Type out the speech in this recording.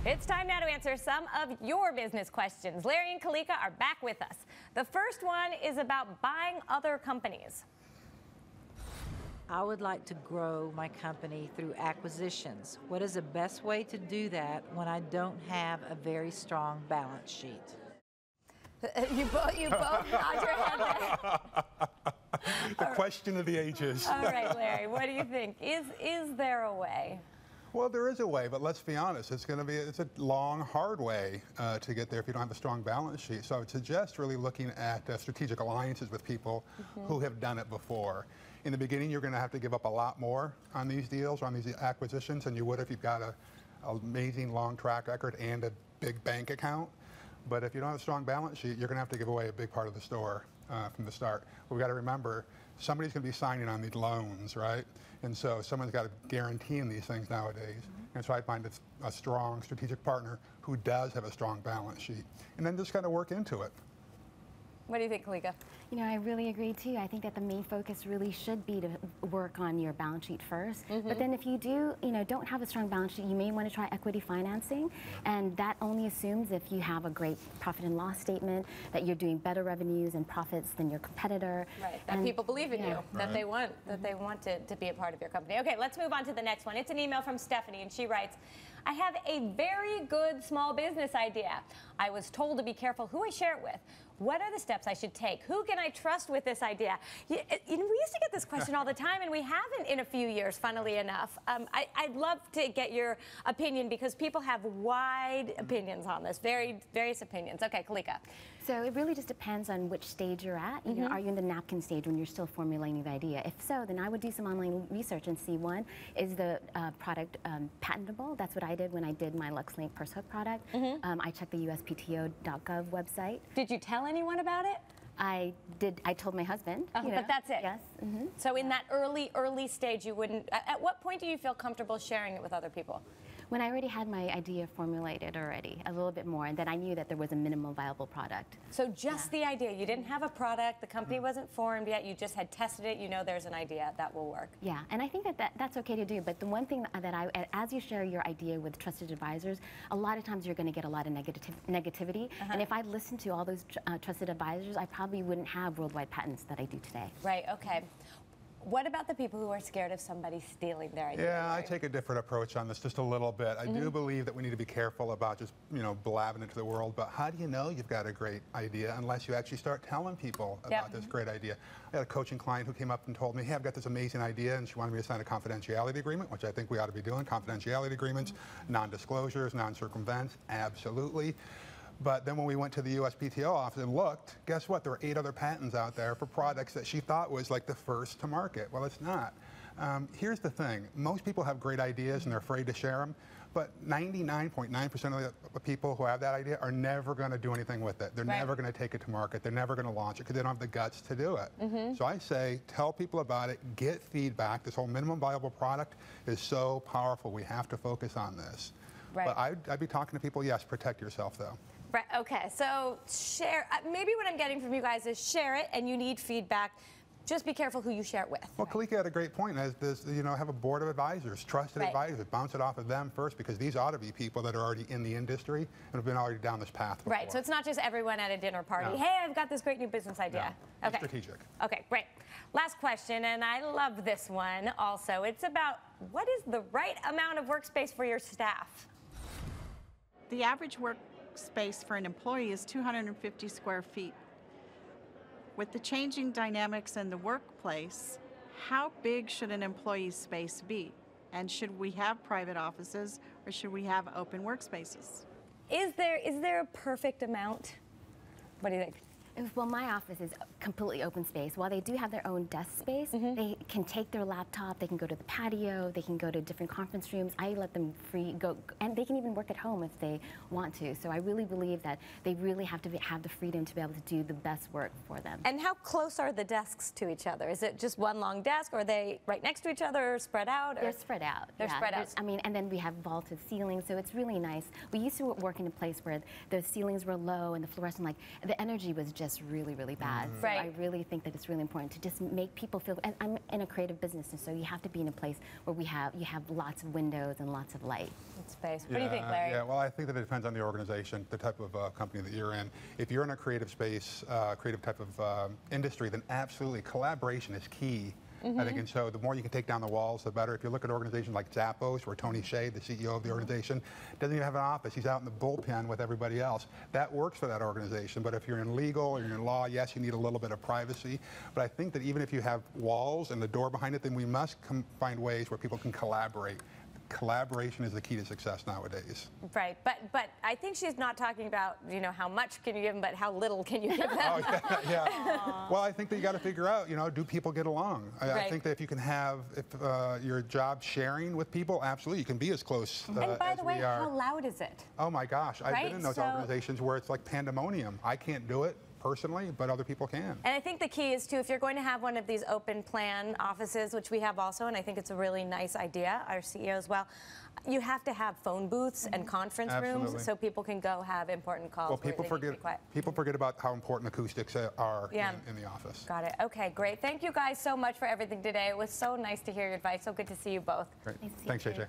It's time now to answer some of your business questions. Larry and Kalika are back with us. The first one is about buying other companies. I would like to grow my company through acquisitions. What is the best way to do that when I don't have a very strong balance sheet? You both nod your head there. The question of the ages. All right, Larry, what do you think? Is there a way? Well, there is a way, but let's be honest. It's a long, hard way to get there if you don't have a strong balance sheet. So I would suggest really looking at strategic alliances with people who have done it before. In the beginning, you're going to have to give up a lot more on these deals, on these acquisitions, than you would if you've got an amazing long track record and a big bank account. But if you don't have a strong balance sheet, you're going to have to give away a big part of the store from the start. We've got to remember, somebody's going to be signing on these loans, right? And so someone's got to guarantee in these things nowadays. And so I find it's a strong strategic partner who does have a strong balance sheet. And then just kind of work into it. What do you think, Kalika? You know, I really agree too. I think that the main focus really should be to work on your balance sheet first. But then if you do, don't have a strong balance sheet, you may want to try equity financing. And that only assumes if you have a great profit and loss statement, that you're doing better revenues and profits than your competitor. Right, that people believe in you, that they want to be a part of your company. Okay, let's move on to the next one. It's an email from Stephanie, and she writes, I have a very good small business idea. I was told to be careful who I share it with. What are the steps I should take? Who can I trust with this idea? We used to get this question all the time, and we haven't in a few years, funnily enough. I'd love to get your opinion because people have wide opinions on this, various opinions. Okay, Kalika. So it really just depends on which stage you're at. Are you in the napkin stage when you're still formulating the idea? If so, then I would do some online research and see, one, is the product patentable? That's what I did when I did my LuxLink purse hook product. I checked the USPTO.gov website. Did you tell anyone about it? I did. I told my husband. But that's it. Yes. So in that early stage, you wouldn't. At what point do you feel comfortable sharing it with other people? When I already had my idea formulated already, a little bit more, and then I knew that there was a minimum viable product. So just the idea. You didn't have a product. The company wasn't formed yet. You just had tested it. You know there's an idea that will work. Yeah, and I think that's okay to do. But the one thing that as you share your idea with trusted advisors, a lot of times you're going to get a lot of negativity. And if I listened to all those trusted advisors, I probably wouldn't have worldwide patents that I do today. Right, okay. What about the people who are scared of somebody stealing their idea? Yeah, I take a different approach on this just a little bit. I do believe that we need to be careful about just, blabbing it to the world, but how do you know you've got a great idea unless you actually start telling people about this great idea? I had a coaching client who came up and told me, hey, I've got this amazing idea, and she wanted me to sign a confidentiality agreement, which I think we ought to be doing, confidentiality agreements, non-disclosures, non-circumvents, absolutely. But then when we went to the USPTO office and looked, guess what? There were 8 other patents out there for products that she thought was like the first to market. Well, it's not. Here's the thing. Most people have great ideas and they're afraid to share them, but 99.9% of the people who have that idea are never going to do anything with it. They're never going to take it to market. They're never going to launch it because they don't have the guts to do it. So I say, tell people about it, get feedback. This whole minimum viable product is so powerful. We have to focus on this. But I'd be talking to people, yes, protect yourself though. Right, okay, so share, maybe what I'm getting from you guys is share it and you need feedback. Just be careful who you share it with. Well, Kalika had a great point. As this, have a board of advisors, trusted advisors. Bounce it off of them first because these ought to be people that are already in the industry and have been already down this path before. Right, so it's not just everyone at a dinner party. Hey, I've got this great new business idea. No, it's strategic. Okay, great. Last question, and I love this one also. It's about what is the right amount of workspace for your staff? The average workspace for an employee is 250 square feet. With the changing dynamics in the workplace, how big should an employee's space be? And should we have private offices or should we have open workspaces? Is there a perfect amount? What do you think? Well, my office is completely open space. While they do have their own desk space, they can take their laptop, they can go to the patio, they can go to different conference rooms. I let them go, and they can even work at home if they want to. So I really believe that they really have to have the freedom to be able to do the best work for them. And how close are the desks to each other? Is it just one long desk, or are they right next to each other, or spread out? Or? They're spread out. They're spread out. I mean, and then we have vaulted ceilings, so it's really nice. We used to work in a place where the ceilings were low and the fluorescent, the energy was just just really, really bad. So Right. I really think that it's really important to just make people feel, and I'm in a creative business, and so you have to be in a place where you have lots of windows and lots of light. Space. What do you think, Larry? Yeah, well, I think that it depends on the organization, the type of company that you're in. If you're in a creative space, creative type of industry, then absolutely collaboration is key. I think, and so the more you can take down the walls, the better. If you look at organizations like Zappos, where Tony Hsieh, the CEO of the organization, doesn't even have an office. He's out in the bullpen with everybody else. That works for that organization. But if you're in legal or you're in law, yes, you need a little bit of privacy. But I think that even if you have walls and the door behind it, then we must find ways where people can collaborate. Collaboration is the key to success nowadays. Right, but I think she's not talking about, you know, how much can you give them, but how little can you give them. Oh, yeah. Well, I think that you got to figure out, you know, do people get along? I think that if you can have your job sharing with people, absolutely, you can be as close And by as the way, we are. how loud is it? Oh my gosh, I've been in those So- organizations where it's like pandemonium. I can't do it personally, but other people can. And I think the key is, too, if you're going to have one of these open plan offices, which we have also, and I think it's a really nice idea, our CEO as well, you have to have phone booths and conference Absolutely. rooms so people can go have important calls. Well, where people they need to be forget quiet. about how important acoustics are Yeah. in the office. Got it. Okay, great. Thank you guys so much for everything today. It was so nice to hear your advice. So good to see you both. Great. Nice to see Thanks, you. JJ.